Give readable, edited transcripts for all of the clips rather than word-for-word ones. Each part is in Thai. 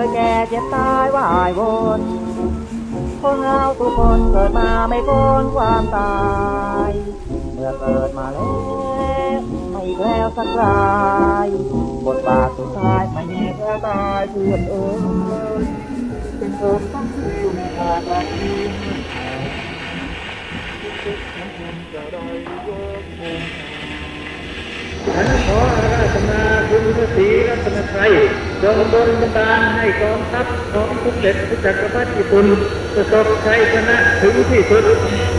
ยแก่เจ็บตายว่ายวนคนเราทุกคนเกิดมาไม่พ้นความตายเมื่อเกิดมาแล้วไม่อีกแล้วสักรายบทบาทสุดท้ายไม่มีแค่ตายเพื่อนเป็นคนต้องอยู่ในทางรักนี้ฉันขออาราธนาคุณพระศรีรัตนตรัยจงดลบันดาลให้กองทัพของสมเด็จพระจักรพรรดิญี่ปุ่นประสบชัยชนะถึงที่สุด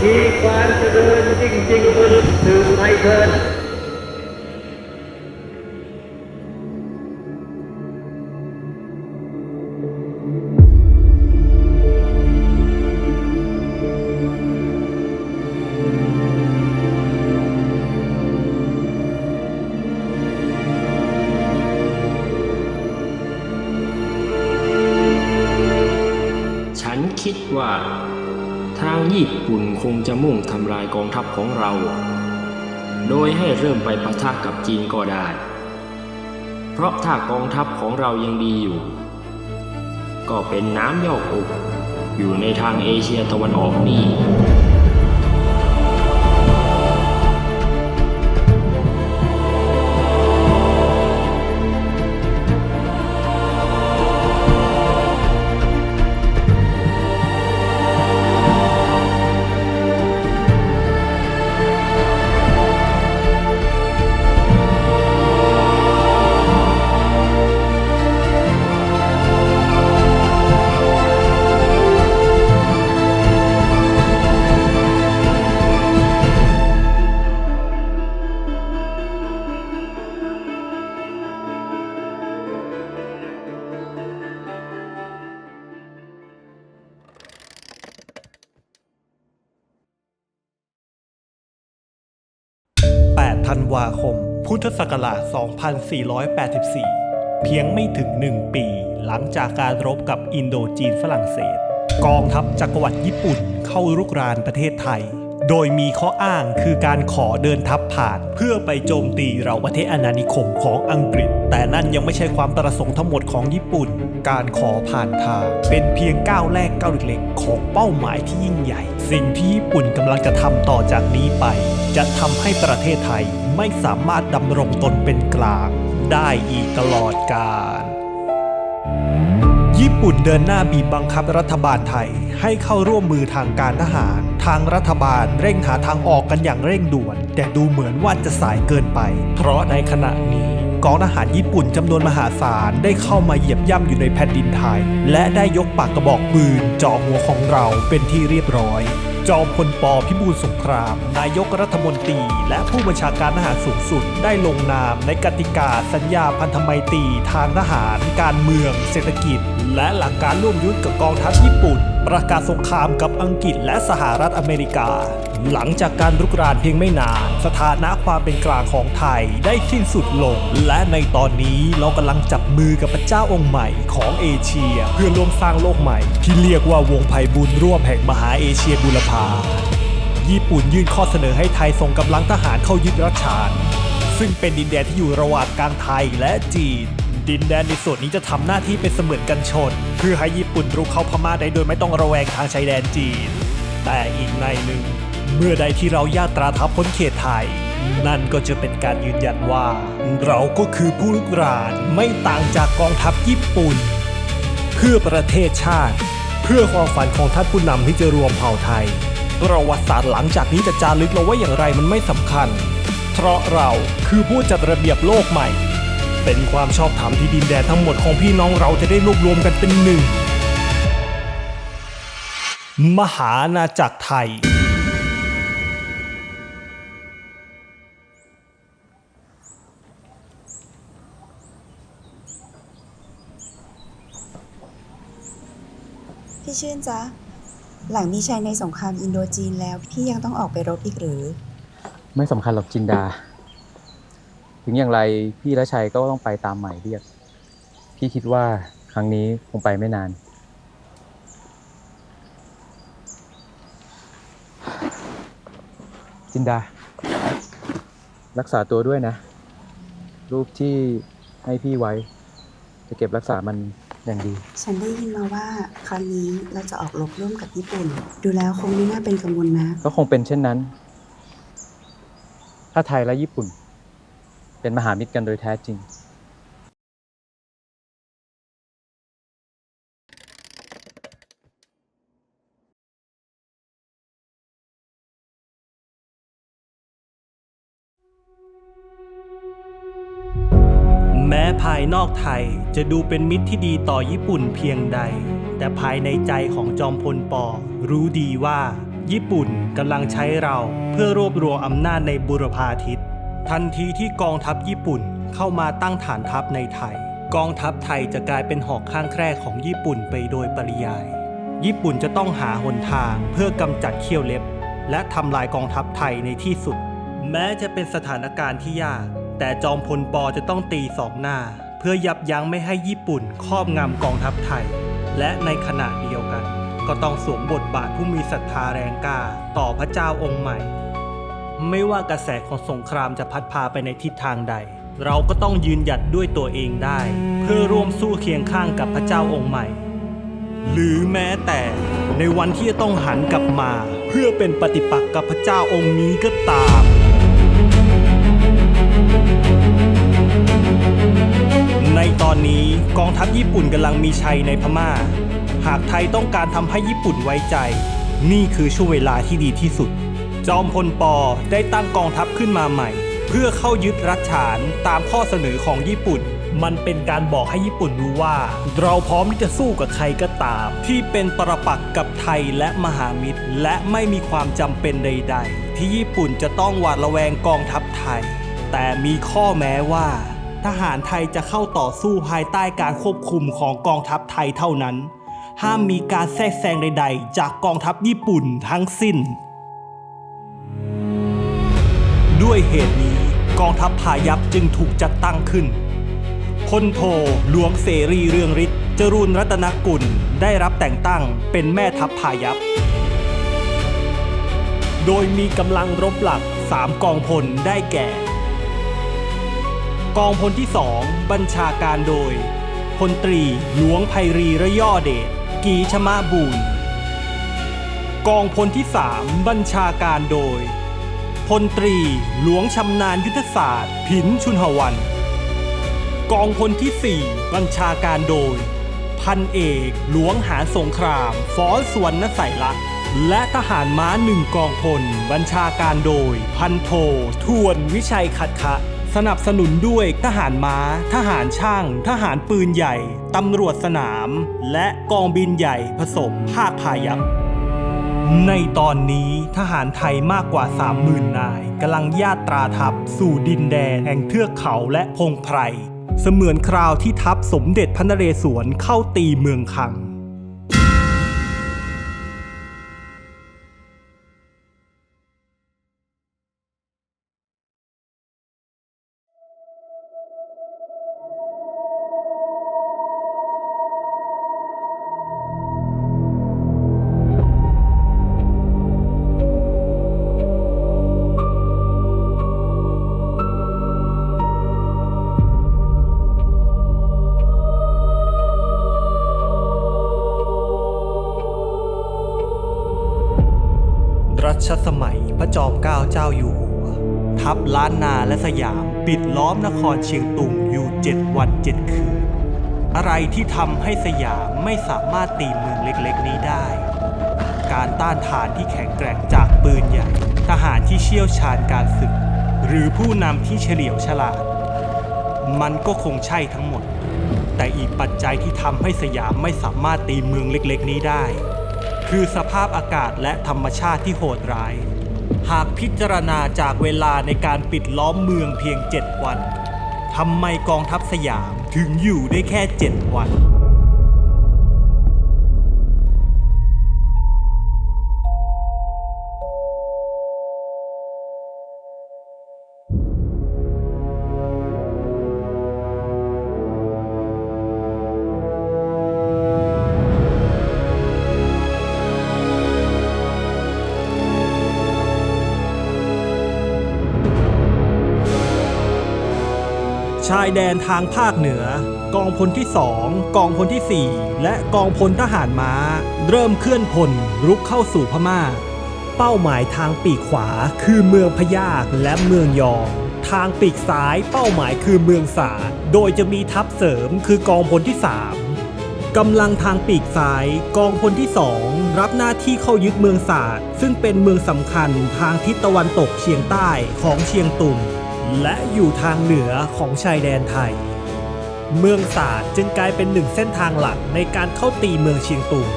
มีความเจริญยิ่งยิ่งขึ้นสืบไปเถิดฉันคิดว่าทางญี่ปุ่นคงจะมุ่งทำลายกองทัพของเราโดยให้เริ่มไปปะทะกับจีนก็ได้เพราะถ้ากองทัพของเรายังดีอยู่ก็เป็นน้ำยอกอกอยู่ในทางเอเชียตะวันออกนี่ธันวาคม พุทธศักราช 2484 เพียงไม่ถึง1 ปีหลังจากการรบกับอินโดจีนฝรั่งเศสกองทัพจักรวรรดิญี่ปุ่นเข้ารุกรานประเทศไทยโดยมีข้ออ้างคือการขอเดินทัพผ่านเพื่อไปโจมตีเราประเทศอาณานิคมของอังกฤษแต่นั่นยังไม่ใช่ความประสงค์ทั้งหมดของญี่ปุ่นการขอผ่านทางเป็นเพียงก้าวแรกก้าวเล็กๆของเป้าหมายที่ยิ่งใหญ่สิ่งที่ญี่ปุ่นกำลังจะทำต่อจากนี้ไปจะทำให้ประเทศไทยไม่สามารถดำรงตนเป็นกลางได้อีกตลอดกาลญี่ปุ่นเดินหน้าบีบบังคับรัฐบาลไทยให้เข้าร่วมมือทางการทหารทางรัฐบาลเร่งหาทางออกกันอย่างเร่งด่วนแต่ดูเหมือนว่าจะสายเกินไปเพราะในขณะนี้กองทหารญี่ปุ่นจำนวนมหาศาลได้เข้ามาเหยียบย่ำอยู่ในแผ่นดินไทยและได้ยกปากกระบอกปืนจ่อหัวของเราเป็นที่เรียบร้อยจอมพล ป.พิบูลสงครามนายกรัฐมนตรีและผู้บัญชาการทหารสูงสุดได้ลงนามในกติกาสัญญาพันธไมตรีทางทหารการเมืองเศรษฐกิจและหลังการร่วมยุทธกับกองทัพญี่ปุ่นประกาศสงครามกับอังกฤษและสหรัฐอเมริกาหลังจากการรุกรานเพียงไม่นานสถานะความเป็นกลางของไทยได้สิ้นสุดลงและในตอนนี้เรากำลังจับมือกับพระเจ้าองค์ใหม่ของเอเชียเพื่อร่วมสร้างโลกใหม่ที่เรียกว่าวงไพบุญร่วมแห่งมหาเอเชียบูรพาญี่ปุ่นยื่นข้อเสนอให้ไทยส่งกำลังทหารเข้ายึดรัชฉานซึ่งเป็นดินแดนที่อยู่ระหว่างกลางไทยและจีนดินแดนในส่วนนี้จะทำหน้าที่เป็นเสมือนกันชนเพื่อให้ญี่ปุ่นรุกเข้าพม่าได้โดยไม่ต้องระแวงทางชายแดนจีนแต่อีกในหนึ่งเมื่อใดที่เราญาตราทัพพ้นเขตไทยนั่นก็จะเป็นการยืนยันว่าเราก็คือผู้รุกรานไม่ต่างจากกองทัพญี่ปุ่นเพื่อประเทศชาติเพื่อความฝันของท่านผู้นำที่จะรวมเผ่าไทยประวัติศาสตร์หลังจากนี้จะจารึกเราไว้อย่างไรมันไม่สำคัญเพราะเราคือผู้จัดระเบียบโลกใหม่เป็นความชอบธรรมที่ดินแดนทั้งหมดของพี่น้องเราจะได้รวบรวมกันเป็นหนึ่งมหาอาณาจักรไทยพี่ชื่นจ๊ะหลังมีชัยในสงครามอินโดจีนแล้วพี่ยังต้องออกไปรบอีกหรือไม่สำคัญหรอกจินดาถึงอย่างไรพี่และชัยก็ต้องไปตามหมายเรียกพี่คิดว่าครั้งนี้คงไปไม่นานจินดารักษาตัวด้วยนะรูปที่ให้พี่ไว้จะเก็บรักษามัน อย่างดี ฉันได้ยินมาว่าครั้งนี้เราจะออกรบร่วมกับญี่ปุ่น ดูแล้วคงไม่น่าเป็นกังวลนะ ก็คงเป็นเช่นนั้น ถ้าไทยและญี่ปุ่น เป็นมหามิตรกันโดยแท้จริง แม้ภายนอกไทยจะดูเป็นมิตรที่ดีต่อญี่ปุ่นเพียงใด แต่ภายในใจของจอมพลป.รู้ดีว่า ญี่ปุ่นกำลังใช้เราเพื่อรวบรวมอำนาจในบุรพาทิศทันทีที่กองทัพญี่ปุ่นเข้ามาตั้งฐานทัพในไทย กองทัพไทยจะกลายเป็นหอกข้างแคร่ของญี่ปุ่นไปโดยปริยาย ญี่ปุ่นจะต้องหาหนทางเพื่อกำจัดเขี้ยวเล็บ และทำลายกองทัพไทยในที่สุด แม้จะเป็นสถานการณ์ที่ยาก แต่จอมพลป.จะต้องตีสองหน้า เพื่อยับยั้งไม่ให้ญี่ปุ่นครอบงำกองทัพไทย และในขณะเดียวกัน ก็ต้องสวมบทบาทผู้มีศรัทธาแรงกล้าต่อพระเจ้าองค์ใหม่ ไม่ว่ากระแสของสงครามจะพัดพาไปในทิศทางใด เราก็ต้องยืนหยัดด้วยตัวเองได้ เพื่อร่วมสู้เคียงข้างกับพระเจ้าองค์ใหม่ หรือแม้แต่ในวันที่จะต้องหันกลับมา เพื่อเป็นปฏิปักษ์กับพระเจ้าองค์นี้ก็ตาม ในตอนนี้กองทัพญี่ปุ่นกำลังมีชัยในพม่า หากไทยต้องการทำให้ญี่ปุ่นไว้ใจ นี่คือช่วงเวลาที่ดีที่สุด จอมพลป.ได้ตั้งกองทัพขึ้นมาใหม่ เพื่อเข้ายึดรัชฉานตามข้อเสนอของญี่ปุ่น มันเป็นการบอกให้ญี่ปุ่นรู้ว่า เราพร้อมที่จะสู้กับใครก็ตาม ที่เป็นปรปักษ์กับไทยและมหามิตร และไม่มีความจำเป็นใดๆที่ญี่ปุ่นจะต้องหวาดระแวงกองทัพไทย แต่มีข้อแม้ว่า ทหารไทยจะเข้าต่อสู้ภายใต้การควบคุมของกองทัพไทยเท่านั้น ห้ามมีการแทรกแซงใดๆจากกองทัพญี่ปุ่นทั้งสิ้น ด้วยเหตุนี้กองทัพพายัพจึงถูกจัดตั้งขึ้นพลโทหลวงเสรีเรืองฤทธิ์จรูนรัตนกุลได้รับแต่งตั้งเป็นแม่ทัพพายัพโดยมีกำลังรบหลัก3กองพลได้แก่ กองพลที่2บัญชาการโดยพลตรีหลวงไพรีระย่อเดชกีชมาบูรณ์กองพลที่3บัญชาการโดยพลตรีหลวงชำนาญยุทธศาสตร์ผินชุนหวันกองพลที่4บัญชาการโดยพันเอกหลวงหารสงครามฟ้อนสุวรรณไสยลักษณ์และทหารม้า1กองพลบัญชาการโดยพันโททวนวิชัยขัดขะสนับสนุนด้วยทหารม้าทหารช่างทหารปืนใหญ่ตำรวจสนามและกองบินใหญ่ผสมภาคพายัพในตอนนี้ทหารไทยมากกว่า 30,000 นายกำลังญาตราทัพสู่ดินแดนแห่งเทือกเขาและพงไพรเสมือนคราวที่ทัพสมเด็จพระนเรศวรเข้าตีเมืองคังรัชสมัยพระจอมเกล้าเจ้าอยู่หัวทัพล้านนาและสยามปิดล้อมนครเชียงตุงอยู่7 วัน 7 คืนอะไรที่ทำให้สยามไม่สามารถตีเมืองเล็กๆนี้ได้ การต้านทานที่แข็งแกร่งจากปืนใหญ่ทหารที่เชี่ยวชาญการศึกหรือผู้นำที่เฉลียวฉลาดมันก็คงใช่ทั้งหมดแต่อีกปัจจัยที่ทำให้สยามไม่สามารถตีเมืองเล็กๆนี้ได้คือสภาพอากาศและธรรมชาติที่โหดร้าย หากพิจารณาจากเวลาในการปิดล้อมเมืองเพียง7 วันทำไมกองทัพสยามถึงอยู่ได้แค่7 วัน ชายแดนทางภาคเหนือ กองพลที่2กองพลที่4และกองพลทหารม้าเริ่มเคลื่อนพลรุกเข้าสู่พม่าเป้าหมายทางปีกขวาคือเมืองพะยากและเมืองยองทางปีกซ้ายเป้าหมายคือเมืองสาดโดยจะมีทัพเสริมคือกองพลที่3กำลังทางปีกซ้ายกองพลที่2รับหน้าที่เข้ายึดเมืองสาดซึ่งเป็นเมืองสำคัญทางทิศตะวันตกเฉียงใต้ของเชียงตุงและอยู่ทางเหนือของชายแดนไทยเมืองสาดจึงกลายเป็นหนึ่งเส้นทางหลักในการเข้าตีเมืองเชียงตุง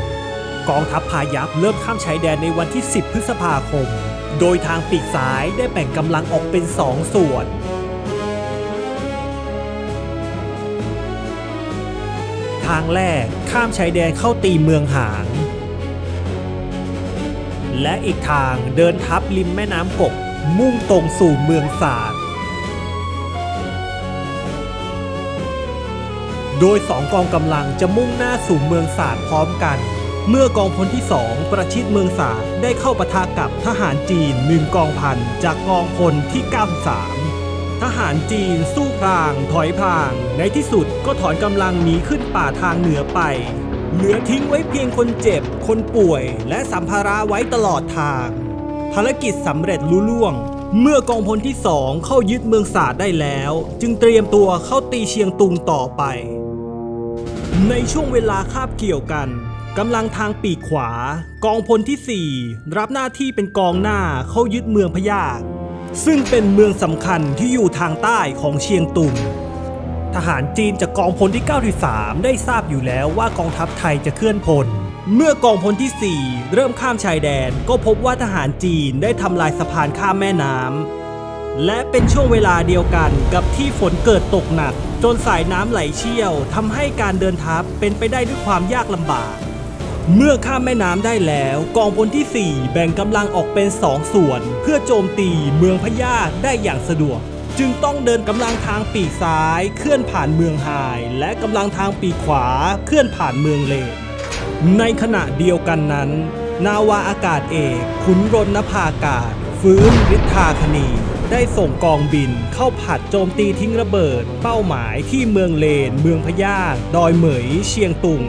กองทัพพายัพเริ่มข้ามชายแดนในวันที่10พฤษภาคมโดยทางปีกซ้ายได้แบ่งกำลังออกเป็น2ส่วนทางแรกข้ามชายแดนเข้าตีเมืองหางและอีกทางเดินทัพริมแม่น้ำกกมุ่งตรงสู่เมืองสาดโดย2กองกำลังจะมุ่งหน้าสู่เมืองสาดพร้อมกันเมื่อกองพลที่2ประชิดเมืองสาดได้เข้าปะทะกับทหารจีน1กองพันจากกองพลที่93ทหารจีนสู้พลางถอยพลางในที่สุดก็ถอนกำลังหนีขึ้นป่าทางเหนือไปเหลือทิ้งไว้เพียงคนเจ็บคนป่วยและสัมภาระไว้ตลอดทางภารกิจสำเร็จลุล่วงเมื่อกองพลที่2เข้ายึดเมืองสาดได้แล้วจึงเตรียมตัวเข้าตีเชียงตุงต่อไปในช่วงเวลาคาบเกี่ยวกันกำลังทางปีกขวากองพลที่4รับหน้าที่เป็นกองหน้าเข้ายึดเมืองพะยากซึ่งเป็นเมืองสำคัญที่อยู่ทางใต้ของเชียงตุงทหารจีนจากกองพลที่93ได้ทราบอยู่แล้วว่ากองทัพไทยจะเคลื่อนพลเมื่อกองพลที่4เริ่มข้ามชายแดนก็พบว่าทหารจีนได้ทำลายสะพานข้ามแม่น้ำและเป็นช่วงเวลาเดียวกันกับที่ฝนเกิดตกหนักจนสายน้ำไหลเชี่ยวทำให้การเดินทัพเป็นไปได้ด้วยความยากลำบากเมื่อข้ามแม่น้ำได้แล้วกองพลที่4แบ่งกำลังออกเป็น2ส่วนเพื่อโจมตีเมืองพะยากได้อย่างสะดวกจึงต้องเดินกำลังทางปีกซ้ายเคลื่อนผ่านเมืองไฮและกำลังทางปีกขวาเคลื่อนผ่านเมืองเลนในขณะเดียวกันนั้นนาวาอากาศเอกขุนรณนภากาศฟื้นฤทธาคณีได้ส่งกองบินเข้าผัดโจมตีทิ้งระเบิดเป้าหมายที่เมืองเลนเมืองพะยากดอยเหมยเชียงตุง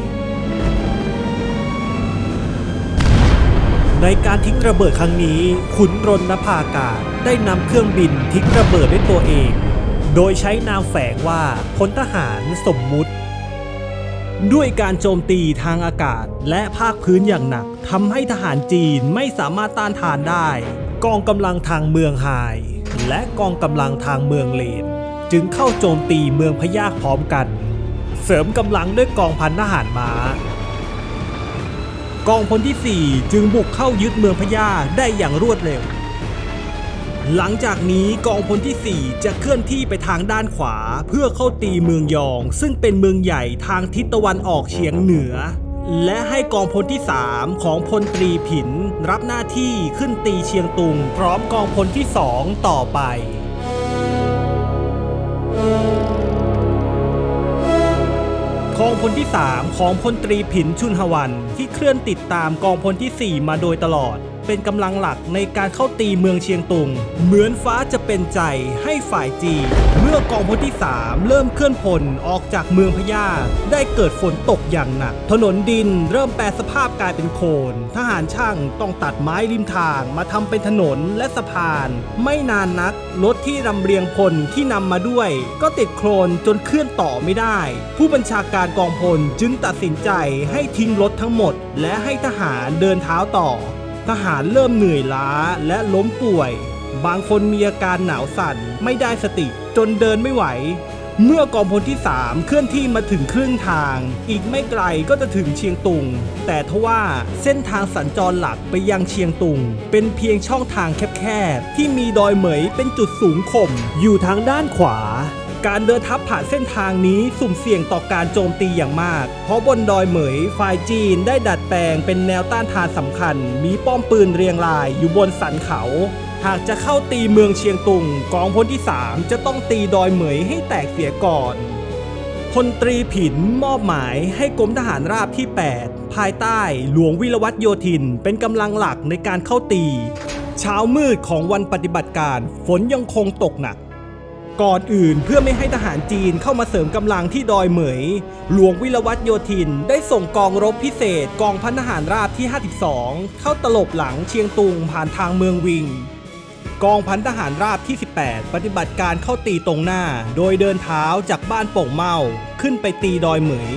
ในการทิ้งระเบิดครั้งนี้ขุนรณนภากาศได้นำเครื่องบินทิ้งระเบิดด้วยตัวเองโดยใช้นามแฝงว่าพลทหารสมมุติด้วยการโจมตีทางอากาศและภาคพื้นอย่างหนักทำให้ทหารจีนไม่สามารถต้านทานได้กองกำลังทางเมืองไฮและกองกำลังทางเมืองเลนจึงเข้าโจมตีเมืองพะยากพร้อมกันเสริมกำลังด้วยกองพันทหารม้ากองพลที่4จึงบุกเข้ายึดเมืองพะยากได้อย่างรวดเร็วหลังจากนี้กองพลที่4จะเคลื่อนที่ไปทางด้านขวาเพื่อเข้าตีเมืองยองซึ่งเป็นเมืองใหญ่ทางทิศตะวันออกเฉียงเหนือและให้กองพลที่3ของพลตรีผินรับหน้าที่ขึ้นตีเชียงตุงพร้อมกองพลที่2ต่อไปกองพลที่3ของพลตรีผินชุนหวันที่เคลื่อนติดตามกองพลที่4มาโดยตลอดเป็นกำลังหลักในการเข้าตีเมืองเชียงตุงเหมือนฟ้าจะเป็นใจให้ฝ่ายจีนเมื่อกองพลที่3เริ่มเคลื่อนพลออกจากเมืองพะยากได้เกิดฝนตกอย่างหนักถนนดินเริ่มแปรสภาพกลายเป็นโคลนทหารช่างต้องตัดไม้ริมทางมาทำเป็นถนนและสะพานไม่นานนักรถที่ลำเลียงพลที่นำมาด้วยก็ติดโคลนจนเคลื่อนต่อไม่ได้ผู้บัญชาการกองพลจึงตัดสินใจให้ทิ้งรถทั้งหมดและให้ทหารเดินเท้าต่อทหารเริ่มเหนื่อยล้าและล้มป่วยบางคนมีอาการหนาวสั่นไม่ได้สติจนเดินไม่ไหวเมื่อกองพลที่3เคลื่อนที่มาถึงครึ่งทางอีกไม่ไกลก็จะถึงเชียงตุงแต่ทว่าเส้นทางสัญจรหลักไปยังเชียงตุงเป็นเพียงช่องทางแคบๆที่มีดอยเหมยเป็นจุดสูงข่มอยู่ทางด้านขวาการเดินทัพผ่านเส้นทางนี้สุ่มเสี่ยงต่อการโจมตีอย่างมากเพราะบนดอยเหมยฝ่ายจีนได้ดัดแปลงเป็นแนวต้านทานสำคัญมีป้อมปืนเรียงรายอยู่บนสันเขาหากจะเข้าตีเมืองเชียงตุงกองพลที่3จะต้องตีดอยเหมยให้แตกเสียก่อนพลตรีผินมอบหมายให้กรมทหารราบที่8ภายใต้หลวงวิรวัฒโยธินเป็นกำลังหลักในการเข้าตีเช้ามืดของวันปฏิบัติการฝนยังคงตกหนัก ก่อนอื่นเพื่อไม่ให้ทหารจีนเข้ามาเสริมกำลังที่ดอยเหมย หลวงวิรวัตรโยธินได้ส่งกองรบพิเศษกองพันทหารราบที่ 52 เข้าตลบหลังเชียงตุงผ่านทางเมืองวิง กองพันทหารราบที่ 18 ปฏิบัติการเข้าตีตรงหน้า โดยเดินเท้าจากบ้านโป่งเมาขึ้นไปตีดอยเหมย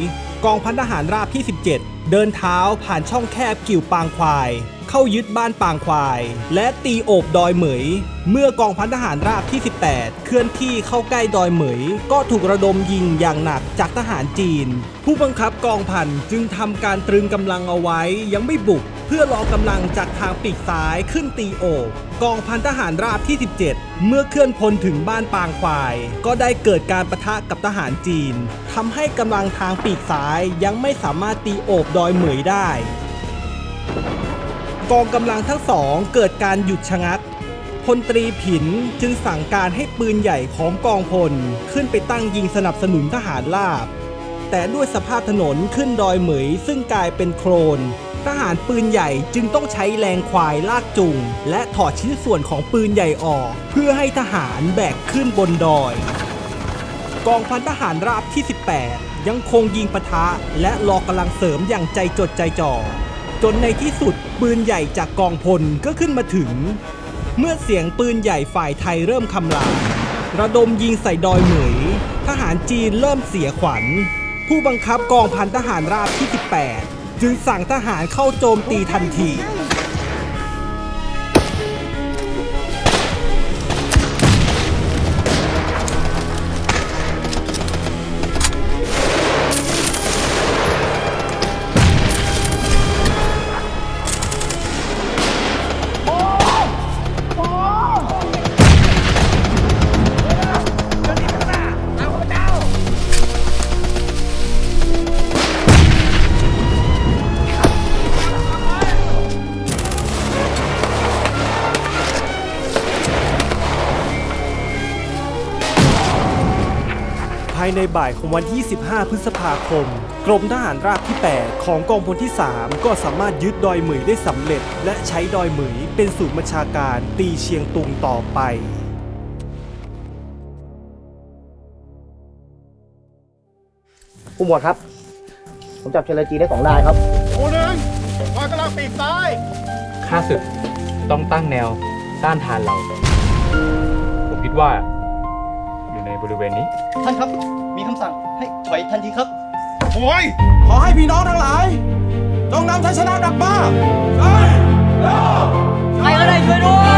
กองพันทหารราบที่ 17 เดินเท้าผ่านช่องแคบกิ่วปางควาย เข้ายึดบ้านปางควาย และตีโอบดอยเหมย เมื่อกองพันทหารราบที่ 18 เคลื่อนที่เข้าใกล้ดอยเหมย ก็ถูกระดมยิงอย่างหนักจากทหารจีน ผู้บังคับกองพันจึงทำการตรึงกำลังเอาไว้ยังไม่บุก เพื่อรอกำลังจากทางปีกซ้ายขึ้นตีโอบกองพันทหารราบที่ 17 เมื่อเคลื่อนพลถึงบ้านปางควาย ก็ได้เกิดการปะทะกับทหารจีนทำให้กำลังทางปีกซ้ายยังไม่สามารถตีโอบดอยเหมยได้กองกำลังทั้งสองเกิดการหยุดชะงักพลตรีผินจึงสั่งการให้ปืนใหญ่ของกองพลขึ้นไปตั้งยิงสนับสนุนทหารราบแต่ด้วยสภาพถนนขึ้นดอยเหมยซึ่งกลายเป็นโคลนทหารปืนใหญ่จึงต้องใช้แรงควายลากจูงและถอดชิ้นส่วนของปืนใหญ่ออกเพื่อให้ทหารแบกขึ้นบนดอยกองพันทหารราบที่ 18 ยังคงยิงปะทะและรอกำลังเสริมอย่างใจจดใจจ่อจนในที่สุดปืนใหญ่จากกองพลก็ขึ้นมาถึงเมื่อเสียงปืนใหญ่ฝ่ายไทยเริ่มคำรามระดมยิงใส่ดอยเหมยทหารจีนเริ่มเสียขวัญผู้บังคับกองพันทหารราบที่ 18 จึงสั่งทหารเข้าโจมตีทันที ภายในบ่ายของวันที่ 25 พฤษภาคม กรมทหารราบที่ 8 ของกองพลที่ 3 ก็สามารถยึดดอยเหมยได้สำเร็จและใช้ดอยเหมยเป็นศูนย์บัญชาการตีเชียงตุงต่อไปผู้หมวดครับ ผมจับเชลจีได้2 รายครับ หมู่หนึ่งวางกำลังปีกซ้าย ข้าศึกต้องตั้งแนวต้านทานเรา ผมคิดว่าอยู่ในบริเวณนี้ ท่านครับ มีคำสั่งให้ถอยทันทีครับ โอ้ย ขอให้พี่น้องทั้งหลายจงนำชัยชนะกลับบ้าน ใครก็ได้ช่วยด้วย